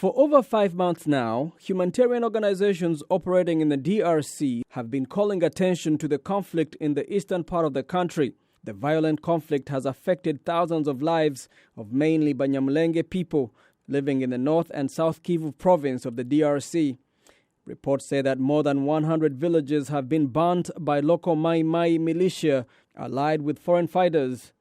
For over 5 months now, humanitarian organizations operating in the DRC have been calling attention to the conflict in the eastern part of the country. The violent conflict has affected thousands of lives of mainly Banyamulenge people living in the North and South Kivu province of the DRC. Reports say that more than 100 villages have been burnt by local Mai Mai militia allied with foreign fighters.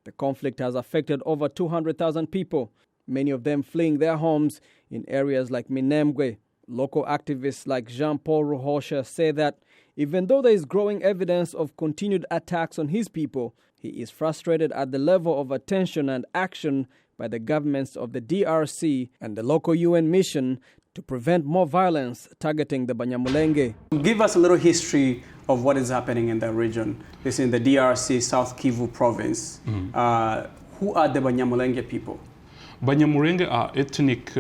The conflict has affected over 200,000 people, many of them fleeing their homes in areas like Minembwe. Local activists like Jean-Paul Ruhosha say that even though there is growing evidence of continued attacks on his people, he is frustrated at the level of attention and action by the governments of the DRC and the local UN mission to prevent more violence targeting the Banyamulenge. Give us a little history of what is happening in that region. This is in the DRC, South Kivu province. Who are the Banyamulenge people? Banyamulenge are ethnic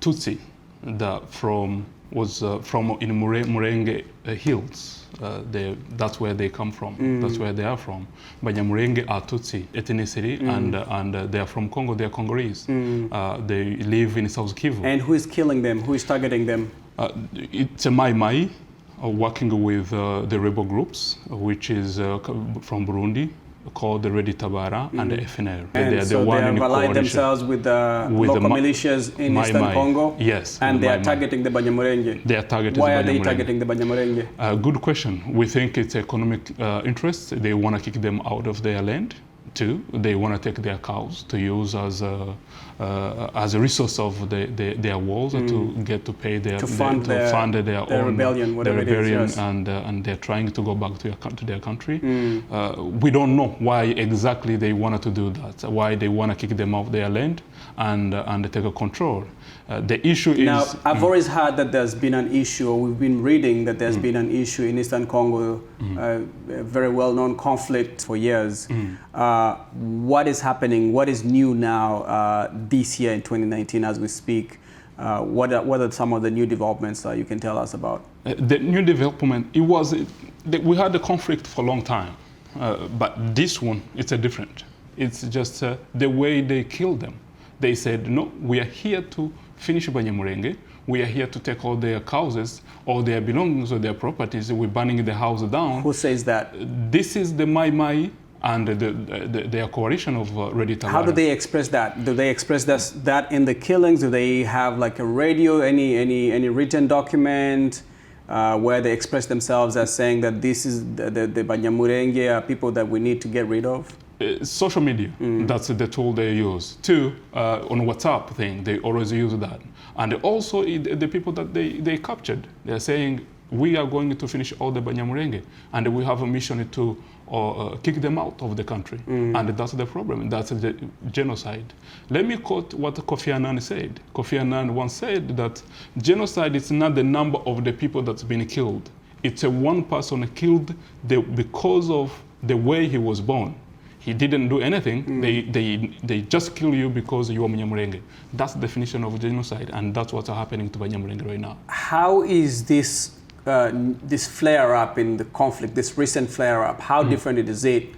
Tutsi that from in Mulenge hills. That's where they come from. That's where they are from. Banyamulenge are Tutsi ethnicity, and they are from Congo. They are Congolese. They live in South Kivu. And who is killing them? Who is targeting them? It's a Mai Mai working with the rebel groups, which is from Burundi, called the Redi Tabara and the FNL. And they are so they have allied themselves with the local militias in Eastern Congo? Yes. And they are targeting the Banyamulenge? They are targeting Why are they targeting the Banyamulenge? Good question. We think it's economic interest. They want to kick them out of their land. Too, they want to take their cows to use as a resource of their walls to get to pay their fund their own rebellion, whatever it is, yes. And they're trying to go back to their country. We don't know why exactly they wanted to do that. Why they want to kick them off their land and take a control. The issue is now. I've always heard that there's been an issue, or we've been reading that there's been an issue in Eastern Congo, a very well-known conflict for years. What is happening? What is new now this year in 2019 as we speak? What are some of the new developments you can tell us about? The new development, we had the conflict for a long time, but this one, it's different. It's just the way they killed them. They said, no, we are here to finish Banyamulenge. We are here to take all their houses, all their belongings, or their properties. We're burning the house down. Who says that? This is the Mai Mai and their coalition of Redi Tabara. How do they express that? Do they express that in the killings? Do they have like a radio, any written document where they express themselves as saying that this is the Banyamulenge are people that we need to get rid of? Social media, that's the tool they use. Two, on WhatsApp thing, they always use that. And also the people that they captured, they're saying, we are going to finish all the Banyamulenge, and we have a mission to kick them out of the country. And that's the problem, that's the genocide. Let me quote what Kofi Annan said. Kofi Annan once said that genocide is not the number of the people that's been killed. It's one person killed because of the way he was born. He didn't do anything. They just kill you because you are Banyamulenge. That's the definition of genocide, and that's what's happening to Banyamulenge right now. How is this flare-up in the conflict, this recent flare-up, how different is it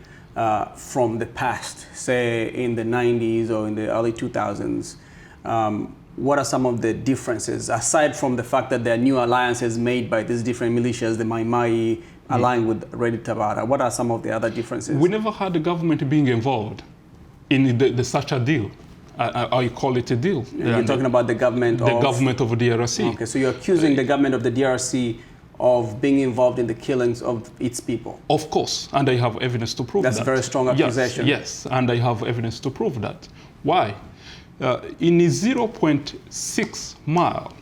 from the past, say in the 90s or in the early 2000s? What are some of the differences, aside from the fact that there are new alliances made by these different militias, the Mai Mai, aligned with Redi Tabara? What are some of the other differences? We never had the government being involved in such a deal. I call it a deal. You're talking about the government of DRC. Okay, so you're accusing the government of the DRC of being involved in the killings of its people. Of course, and I have evidence to prove that. That's a very strong accusation. Yes, and I have evidence to prove that. Why? In 0.6 mile,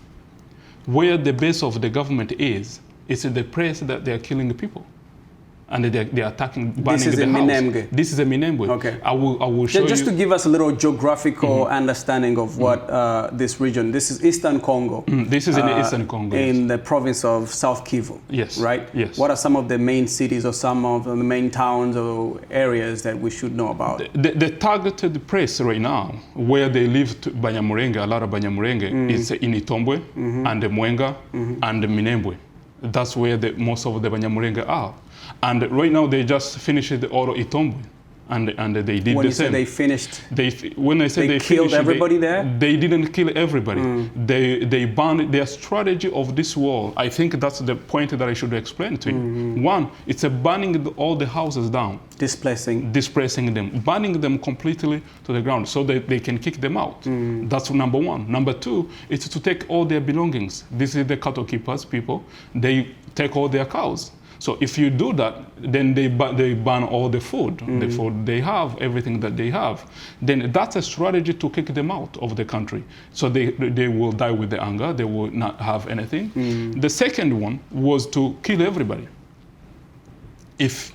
where the base of the government is, it's the place that they are killing the people. And they are attacking, burning the house. Minembwe. This is a Minembwe. Okay. I will show you. Just to give us a little geographical understanding of what this region, this is Eastern Congo. This is in Eastern Congo. In the province of South Kivu. Yes. Right? Yes. What are some of the main cities or some of the main towns or areas that we should know about? The targeted place right now, where they live, Banyamulenge, a lot of Banyamulenge, is in Itombwe and the Mwenga and the Minembwe. That's where most of the Banyamulenge are. And right now they just finished the Oro Itombwe. and they did when the you same. Say they finished. When I say they killed finished, everybody there. They didn't kill everybody. They banned their strategy of this war. I think that's the point that I should explain to you. One, it's a banning all the houses down, displacing them, banning them completely to the ground, so that they can kick them out. That's number one. Number two, it's to take all their belongings. This is the cattle keepers people. They take all their cows. So if you do that, then they ban all the food they have, everything that they have. Then that's a strategy to kick them out of the country. So they will die with the anger, they will not have anything. The second one was to kill everybody. If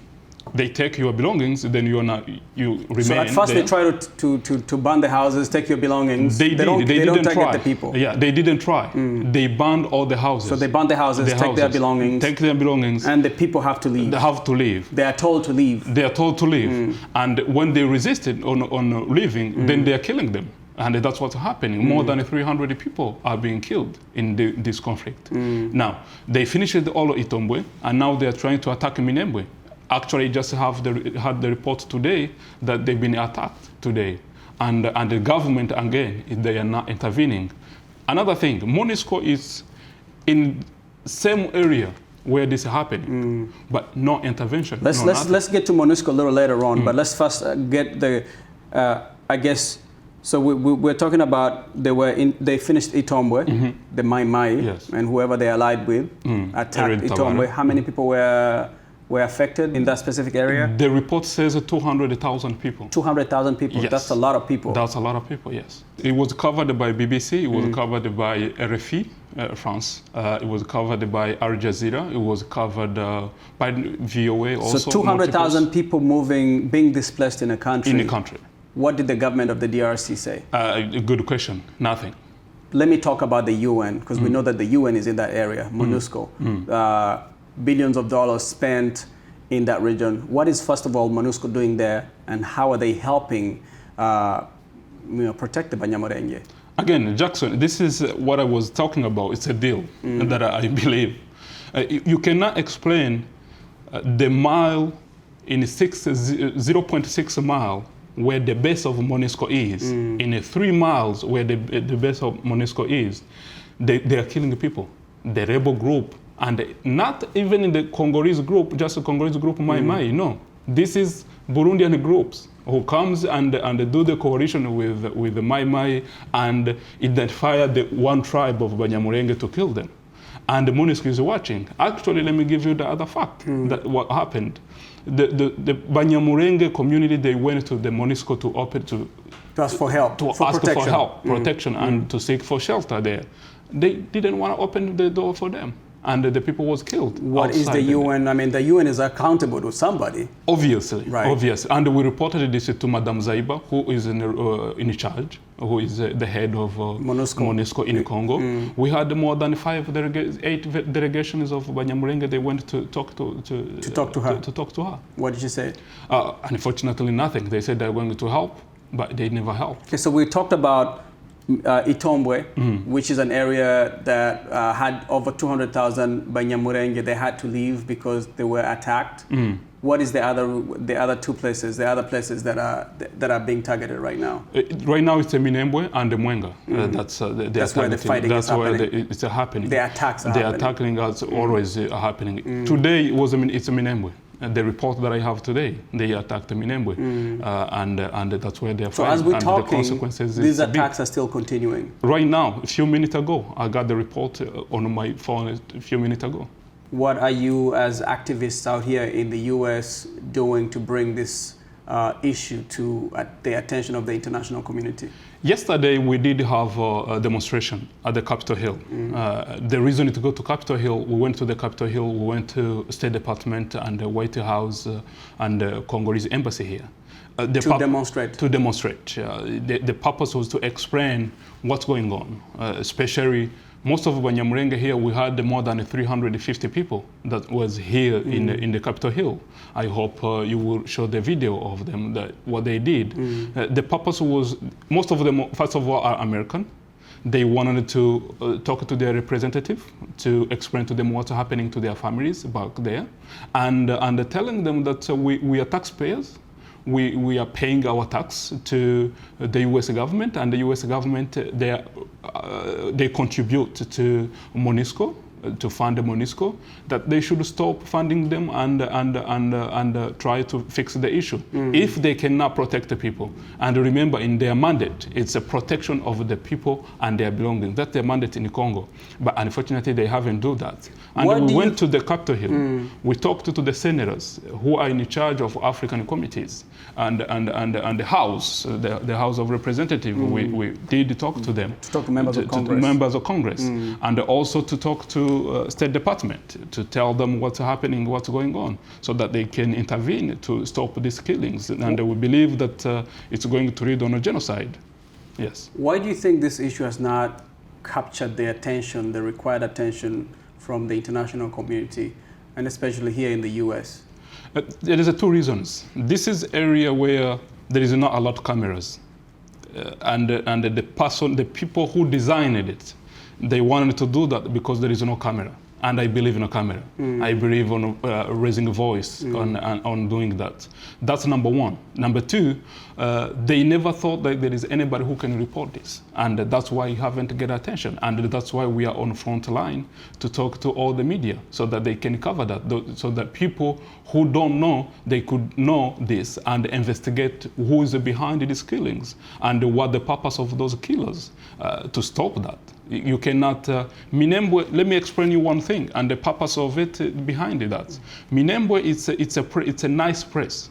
they take your belongings, then you remain. So at first they try to burn the houses, take your belongings. They don't target the people. Yeah, they didn't try. They banned all the houses. So they burn the houses, take their belongings. Take their belongings. And the people have to leave. They have to leave. They are told to leave. They are told to leave. And when they resisted on leaving, then they are killing them. And that's what's happening. More than 300 people are being killed in this conflict. Now, they finished all of Itombwe, and now they are trying to attack Minembwe. Actually, just had the report today that they've been attacked today. And the government, again, they are not intervening. Another thing, MONUSCO is in same area where this is happening, but no intervention. Let's get to MONUSCO a little later on, but let's first get the, I guess, so we're talking about they finished Itombwe, the Mai Mai, yes, and whoever they allied with attacked Itombwe. How many people were affected in that specific area? The report says 200,000 people. 200,000 people, yes. That's a lot of people. That's a lot of people, yes. It was covered by BBC, it was covered by RFI, France, it was covered by Al Jazeera, it was covered by VOA also. So 200,000 people being displaced in a country. In a country. What did the government of the DRC say? Good question, nothing. Let me talk about the UN, because we know that the UN is in that area, MONUSCO. Billions of dollars spent in that region. What is, first of all, MONUSCO doing there, and how are they helping protect the Banyamulenge? Again, Jackson, this is what I was talking about. It's a deal that I believe. You cannot explain the mile in 0.6 mile where the base of MONUSCO is, in 3 miles where the base of MONUSCO is. They are killing the people. The rebel group, and not even in the Congolese group, just the Congolese group Mai Mai, no. This is Burundian groups who comes and do the coalition with the Mai Mai and identify the one tribe of Banyamulenge to kill them. And the MONUSCO is watching. Actually, let me give you the other fact that what happened. The Banyamulenge community, they went to the MONUSCO to ask for help, protection, and to seek for shelter there. They didn't want to open the door for them, and the people was killed. What is the UN? I mean, the UN is accountable to somebody. Obviously, right. Obviously. And we reported this to Madame Zaiba, who is in charge, who is the head of MONUSCO in Congo. We had more than 8 delegations of Banyamulenge. They went to talk to her. What did she say? Unfortunately, nothing. They said they're going to help, but they never helped. Okay, so we talked about Itombwe, which is an area that had over 200,000 Banyamulenge. They had to leave because they were attacked. What is the other two places, the other places that are being targeted right now? Right now it's Minembwe and the Mwenga. That's where the fighting is happening. That's where it's happening. The attacks are happening. The attacking is always happening. Today it's Minembwe. The report that I have today, they attacked Minembwe, and that's where they're fighting. So as we're talking, the consequences these attacks are still continuing? Right now, a few minutes ago, I got the report on my phone a few minutes ago. What are you as activists out here in the US doing to bring this issue to the attention of the international community? Yesterday, we did have a demonstration at the Capitol Hill. The reason to go to Capitol Hill, we went to the Capitol Hill, we went to State Department and the White House and the Congolese embassy here. To demonstrate? To demonstrate. The purpose was to explain what's going on, especially most of Banyamulenge here, we had more than 350 people that was here in the Capitol Hill. I hope you will show the video of them, what they did. The purpose was, most of them, first of all, are American. They wanted to talk to their representative to explain to them what's happening to their families back there, and telling them that we are taxpayers. we are paying our tax to the U.S. government, and the U.S. government, they contribute to MONUSCO, to fund the MONUSCO, that they should stop funding them and try to fix the issue if they cannot protect the people. And remember, in their mandate, it's a protection of the people and their belongings. That's their mandate in Congo. But unfortunately, they haven't done that. And we went to the Capitol Hill. We talked to the senators who are in charge of African committees and the House, the House of Representatives. We did talk to them. To talk to members of Congress. To members of Congress. And also to talk to State Department to tell them what's happening, what's going on, so that they can intervene to stop these killings. And we believe that it's going to lead on a genocide. Yes. Why do you think this issue has not captured the attention, the required attention from the international community, and especially here in the U.S.? There is two reasons. This is an area where there is not a lot of cameras, and the people who designed it, they wanted to do that because there is no camera. And I believe in a camera. I believe on raising a voice on doing that. That's number one. Number two, they never thought that there is anybody who can report this. And that's why you haven't get attention. And that's why we are on front line to talk to all the media so that they can cover that. So that people who don't know, they could know this and investigate who is behind these killings and what the purpose of those killers to stop that. You cannot, Minembwe, let me explain you one thing, and the purpose of it behind that. Minembwe, it's a nice place.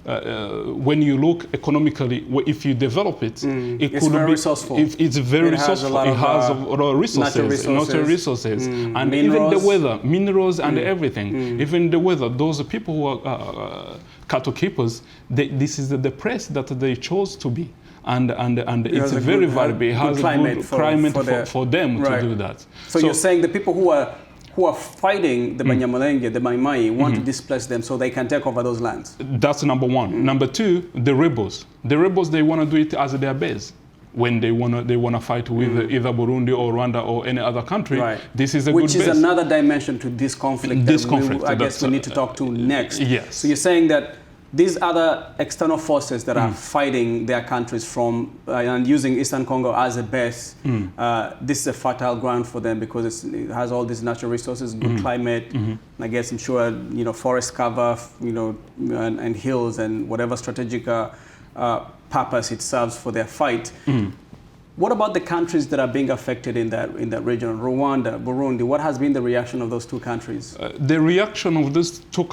When you look economically, if you develop it, it's very resourceful. It's very resourced. It has a lot of resources, natural resources, and minerals. Even the weather, minerals and everything. Even the weather, those people who are cattle keepers, this is the place that they chose to be. And it's a very valuable. It has a good climate for them to do that. So you're saying the people who are fighting the Banyamulenge, the Mai Mai, want to displace them so they can take over those lands? That's number one. Number two, the rebels. The rebels, they want to do it as their base. When they wanna fight with either Burundi or Rwanda or any other country, this is a good base. Which is another dimension to this conflict. I guess we need to talk to next. Yes. So you're saying that these other external forces that are fighting their countries from and using Eastern Congo as a base, this is a fertile ground for them because it has all these natural resources, good climate. I guess I'm sure forest cover, and hills and whatever strategic purpose it serves for their fight. What about the countries that are being affected in that region? Rwanda, Burundi. What has been the reaction of those two countries? The reaction of these two,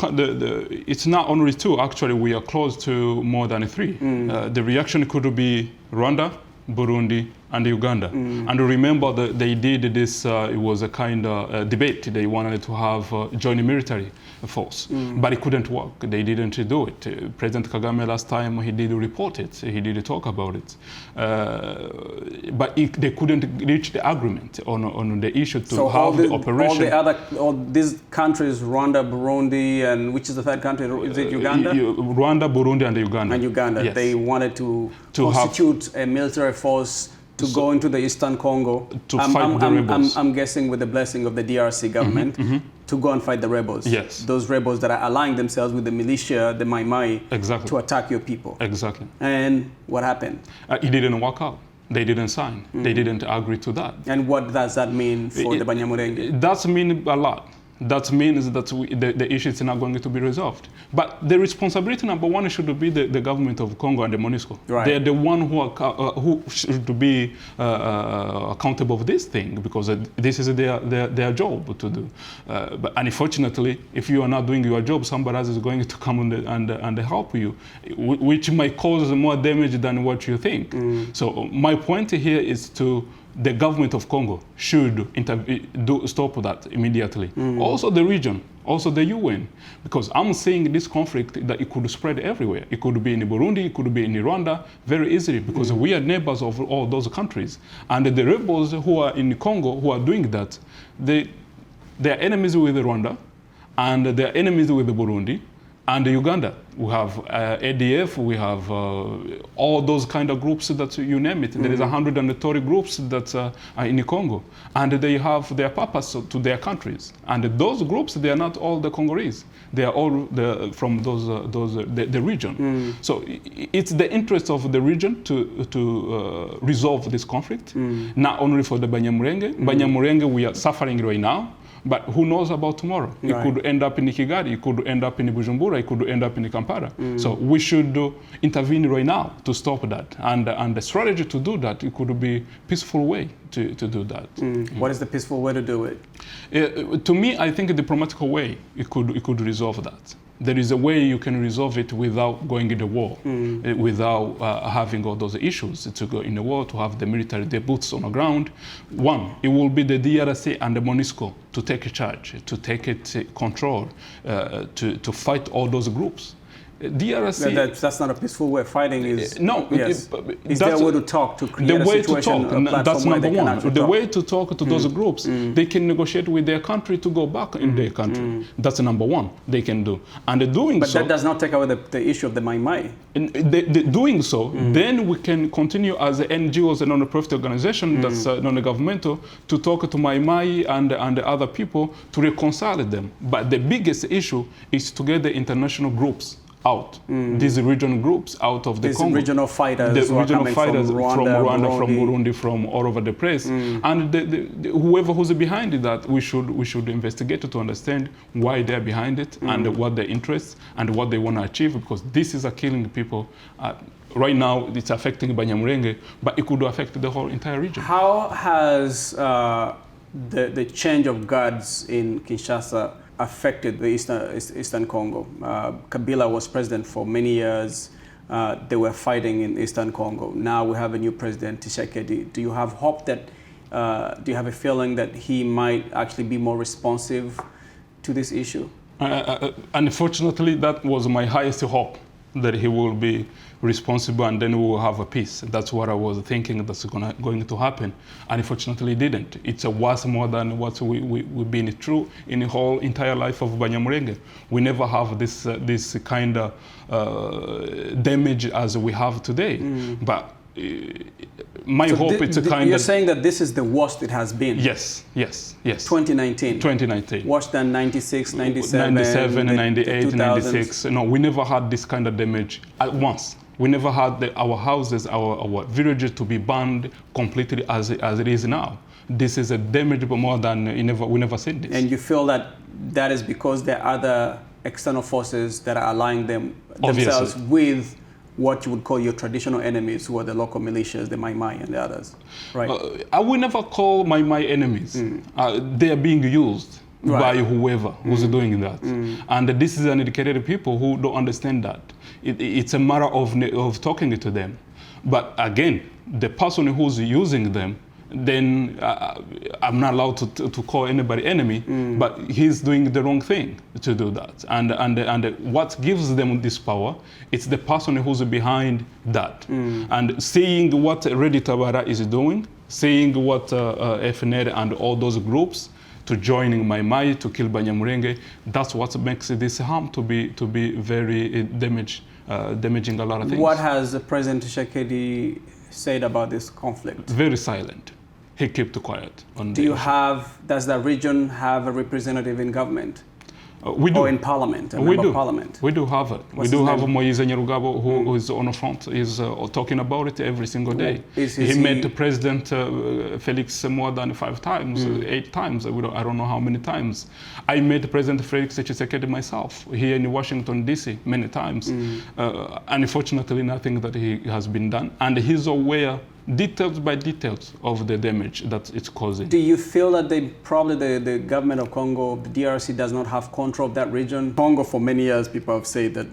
it's not only two. Actually, we are close to more than three. The reaction could be Rwanda, Burundi, and Uganda. And remember that they did this, it was a kind of debate. They wanted to have a joint military force, but it couldn't work. They didn't do it. President Kagame last time, he did report it. He did talk about it. But they couldn't reach the agreement on the issue to have the operation. All these countries, Rwanda, Burundi, and which is the third country? Is it Uganda? Rwanda, Burundi, and Uganda. And Uganda. Yes. They wanted to constitute a military force to go into the Eastern Congo to fight the rebels. I'm guessing with the blessing of the DRC government to go and fight the rebels. Yes. Those rebels that are allying themselves with the militia, the Mai Mai, to attack your people. Exactly. And what happened? It didn't work out. They didn't sign. They didn't agree to that. And what does that mean for the Banyamulenge? That means a lot. That means that the issue is not going to be resolved. But the responsibility number one should be the government of Congo and the MONUSCO. Right. They're the one who should be accountable for this thing because this is their job to do. But unfortunately, if you are not doing your job, somebody else is going to come and help you, which might cause more damage than what you think. So my point here is the government of Congo should stop that immediately. Also the region, also the UN, because I'm seeing this conflict that it could spread everywhere. It could be in Burundi, it could be in Rwanda very easily because we are neighbors of all those countries. And the rebels who are in Congo who are doing that, they are enemies with Rwanda and they are enemies with Burundi. And Uganda, we have ADF, we have all those kind of groups that you name it. There is 130 groups that are in Congo, and they have their purpose to their countries. And those groups, they are not all the Congolese. They are all from the region. So it's the interest of the region to resolve this conflict, not only for the Banyamulenge. Banyamulenge, we are suffering right now. But who knows about tomorrow? It could end up in Kigali, it could end up in Bujumbura, it could end up in Kampala. So we should intervene right now to stop that. And the strategy to do that, it could be a peaceful way to do that. What is the peaceful way to do it? To me, I think a diplomatic way, it could resolve that. There is a way you can resolve it without going into war, without having all those issues to go in the war, to have the military, the boots on the ground. One, it will be the DRC and the MONUSCO to take charge, to take control, to fight all those groups. DRC. That's not a peaceful way. Fighting is no. Yes. Is there a way to talk to create a situation? That's number one. The way to talk to those groups, they can negotiate with their country to go back in their country. That's number one they can do. And doing but so. But that does not take away the issue of the Mai Mai. Doing so, then we can continue as NGOs and non-profit organization that's non-governmental to talk to Mai Mai and the other people to reconcile them. But the biggest issue is to get the international groups out, these regional groups out of the Congo. These regional fighters, the regional fighters from Rwanda, from Burundi, from all over the place, and whoever who's behind that, we should investigate to understand why they're behind it and what their interests and what they want to achieve, because this is killing people. Right now, it's affecting Banyamulenge, but it could affect the whole entire region. How has the change of guards in Kinshasa affected the Eastern Congo? Kabila was president for many years. They were fighting in Eastern Congo. Now we have a new president, Tshisekedi. Do you have hope that, do you have a feeling that he might actually be more responsive to this issue? Unfortunately, that was my highest hope, that he will be responsible and then we will have a peace. That's what I was thinking that's going to happen. Unfortunately, it didn't. It's a worse more than what we've been through in the whole entire life of Banyamulenge. We never have this kind of damage as we have today. But my hope it's a kind of... You're saying that this is the worst it has been? Yes. 2019? 2019. Worse than 96, 97, 98, 96. No, we never had this kind of damage at once. We never had our houses, our villages to be burned completely as it is now. This is a damage more than we never seen this. And you feel that is because there are other external forces that are aligning themselves with what you would call your traditional enemies, who are the local militias, the Mai Mai and the others, right? I will never call Mai Mai enemies. They are being used by whoever who's doing that. And this is uneducated people who don't understand that. It's a matter of talking to them. But again, the person who's using them, then I'm not allowed to call anybody enemy, but he's doing the wrong thing to do that. And what gives them this power, it's the person who's behind that. And seeing what Redi Tabara is doing, seeing what FNL and all those groups to joining Mai Mai to kill Banyamulenge, that's what makes this harm to be very damaging a lot of things. What has President Tshisekedi said about this conflict? Very silent. He kept quiet on the issue. Does the region have a representative in government? We do. Or in parliament, parliament? We do have it. We do have Moise Nyarugabo who is on the front, is talking about it every single day. He met President Felix more than 5 times, 8 times, I don't know how many times. I met President Felix Tshisekedi myself here in Washington, D.C. many times. Unfortunately, nothing that he has been done. And he's aware details by details of the damage that it's causing. Do you feel that the government of Congo, the DRC, does not have control of that region? Congo, for many years, people have said that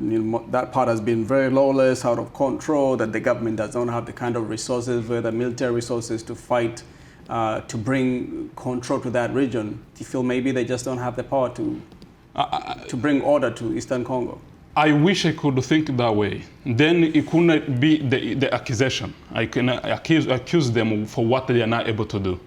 that part has been very lawless, out of control, that the government does not have the kind of resources, whether military resources, to fight, to bring control to that region. Do you feel maybe they just don't have the power to bring order to Eastern Congo? I wish I could think that way. Then it couldn't be the accusation. I can accuse them for what they are not able to do.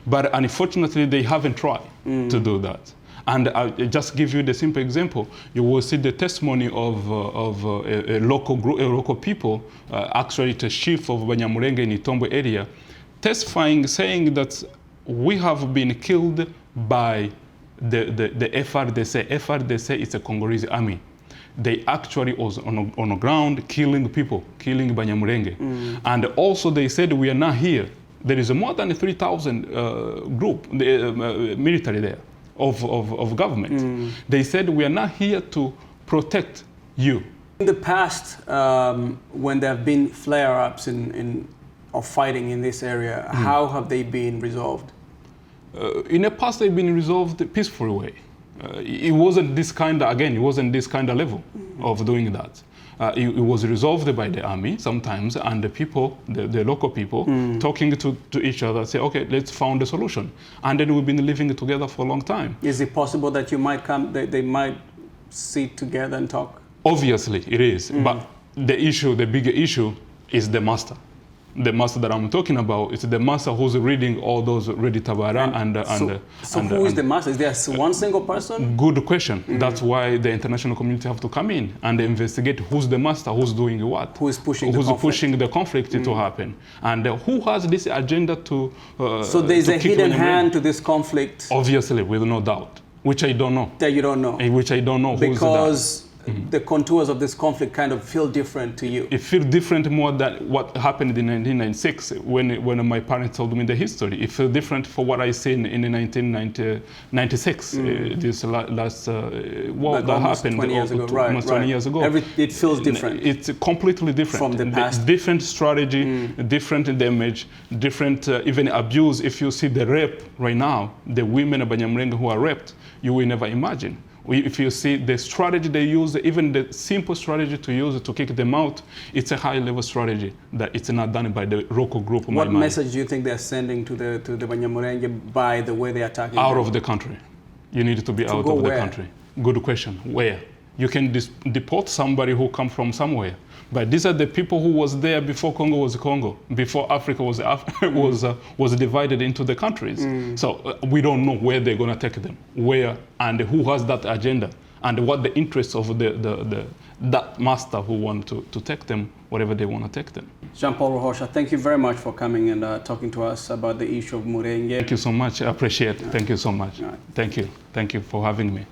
But unfortunately, they haven't tried to do that. And I'll just give you the simple example. You will see the testimony of a local people, actually the chief of Banyamulenge in Itombo area, testifying, saying that we have been killed by the FRDC. FRDC is a Congolese army. They actually was on the ground killing people, killing Banyamulenge. And also they said we are not here. There is more than 3,000 group, military there, of government. They said we are not here to protect you. In the past, when there have been flare-ups of fighting in this area, how have they been resolved? In the past, they've been resolved the peaceful way. It wasn't this kind of, again, it wasn't this kind of level of doing that. It was resolved by the army sometimes, and the people, the local people, talking to each other, say, okay, let's find a solution. And then we've been living together for a long time. Is it possible that you might they might sit together and talk? Obviously, it is. But the bigger issue is the master. The master that I'm talking about is the master who's reading all those Ready Tabara So who is the master? Is there one single person? Good question. That's why the international community have to come in and investigate who's the master, who's doing what, who is pushing the conflict to happen, and who has this agenda to. So there's a hidden hand to this conflict. Obviously, with no doubt, which I don't know. That you don't know. Which I don't know. Because the contours of this conflict kind of feel different to you. It feels different more than what happened in 1996 when my parents told me the history. It feels different for what I seen in 1996. This last war that happened 20 years ago. Right. 20 years ago. It feels different. It's completely different from the past. Different strategy, different damage, different even abuse. If you see the rape right now, the women of Banyamulenge who are raped, you will never imagine. If you see the strategy they use, even the simple strategy to use to kick them out, it's a high-level strategy that it's not done by the local group. What message do you think they're sending to the Banyamulenge by the way they are attacking? Out of the country. You need to be out of the country. Good question. Where? You can deport somebody who come from somewhere. But these are the people who was there before Congo was Congo, before Africa was divided into the countries. So we don't know where they're going to take them, where and who has that agenda, and what the interests of that master who want to take them, whatever they want to take them. Jean-Paul Ruhosha, thank you very much for coming and talking to us about the issue of Murenge. Thank you so much. I appreciate it. Thank you so much. Right. Thank you. Thank you for having me.